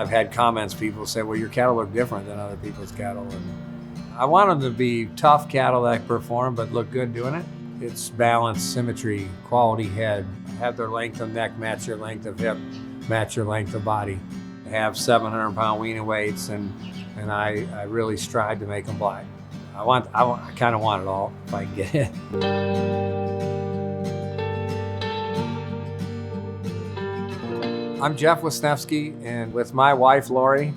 I've had comments, people say, well, your cattle look different than other people's cattle. And I want them to be tough cattle that perform but look good doing it. It's balance, symmetry, quality head, have their length of neck match your length of hip, match your length of body, have 700-pound weaning weights, and I really strive to make them black. I kind of want it all if I can get it. I'm Jeff Wisniewski, and with my wife Lori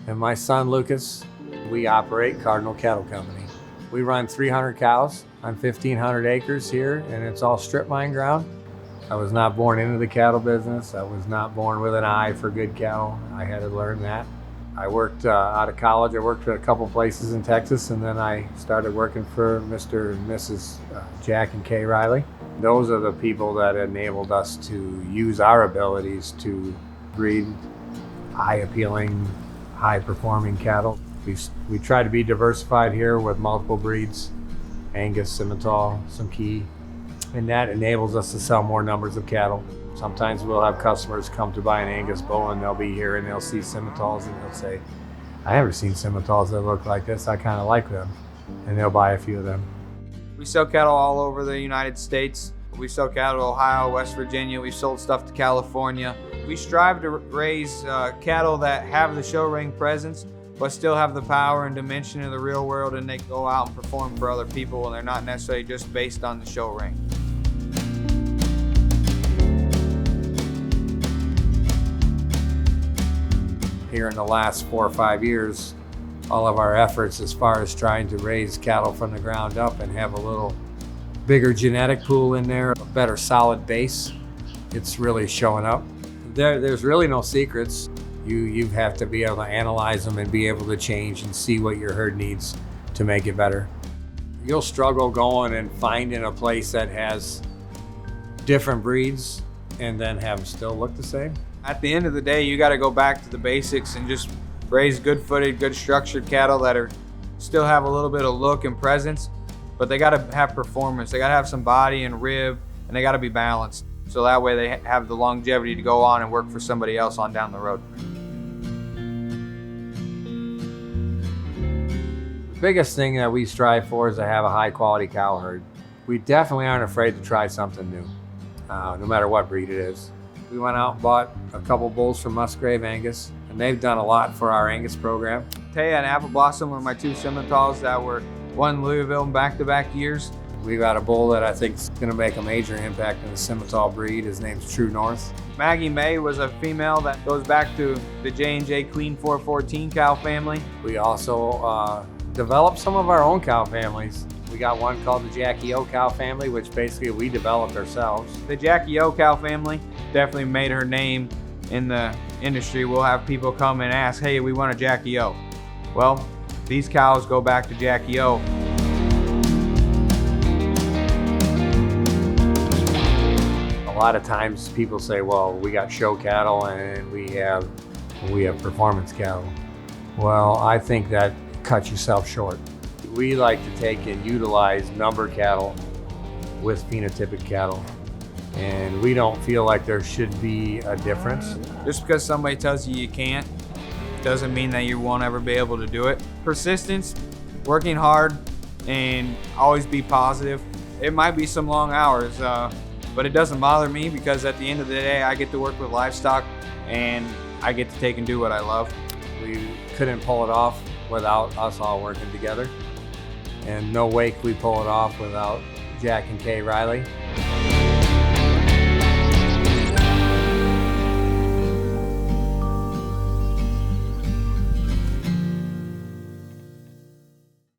and my son Lucas, we operate Cardinal Cattle Company. We run 300 cows on 1,500 acres here, and it's all strip mine ground. I was not born into the cattle business. I was not born with an eye for good cattle. I had to learn that. I worked out of college. I worked at a couple places in Texas, and then I started working for Mr. and Mrs. Jack and Kay Riley. Those are the people that enabled us to use our abilities to breed eye-appealing, high-performing cattle. We try to be diversified here with multiple breeds, Angus, Simmental, some key, and that enables us to sell more numbers of cattle. Sometimes we'll have customers come to buy an Angus bull, and they'll be here and they'll see Simmentals and they'll say, I haven't seen Simmentals that look like this. I kind of like them. And they'll buy a few of them. We sell cattle all over the United States. We sell cattle to Ohio, West Virginia. We've sold stuff to California. We strive to raise cattle that have the show ring presence, but still have the power and dimension of the real world, and they go out and perform for other people, and they're not necessarily just based on the show ring. Here in the last 4 or 5 years, all of our efforts as far as trying to raise cattle from the ground up and have a little bigger genetic pool in there, a better solid base, it's really showing up. There's really no secrets. You have to be able to analyze them and be able to change and see what your herd needs to make it better. You'll struggle going and finding a place that has different breeds and then have them still look the same. At the end of the day, you got to go back to the basics and just raise good-footed, good structured cattle that still have a little bit of look and presence, but they got to have performance. They got to have some body and rib, and they got to be balanced. So that way they have the longevity to go on and work for somebody else on down the road. The biggest thing that we strive for is to have a high-quality cow herd. We definitely aren't afraid to try something new, no matter what breed it is. We went out and bought a couple bulls from Musgrave Angus, and they've done a lot for our Angus program. Taya and Apple Blossom were my two Simmentals that won Louisville in back-to-back years. We got a bull that I think is going to make a major impact in the Simmental breed. His name's True North. Maggie May was a female that goes back to the J&J Queen 414 cow family. We also developed some of our own cow families. We got one called the Jackie O cow family, which basically we developed ourselves. The Jackie O cow family definitely made her name in the industry. We'll have people come and ask, hey, we want a Jackie O. Well, these cows go back to Jackie O. A lot of times people say, well, we got show cattle and we have performance cattle. Well, I think that cuts yourself short. We like to take and utilize number cattle with phenotypic cattle, and we don't feel like there should be a difference. Just because somebody tells you you can't doesn't mean that you won't ever be able to do it. Persistence, working hard, and always be positive. It might be some long hours, but it doesn't bother me because at the end of the day, I get to work with livestock and I get to take and do what I love. We couldn't pull it off without us all working together. And no way could we pull it off without Jack and Kay Riley.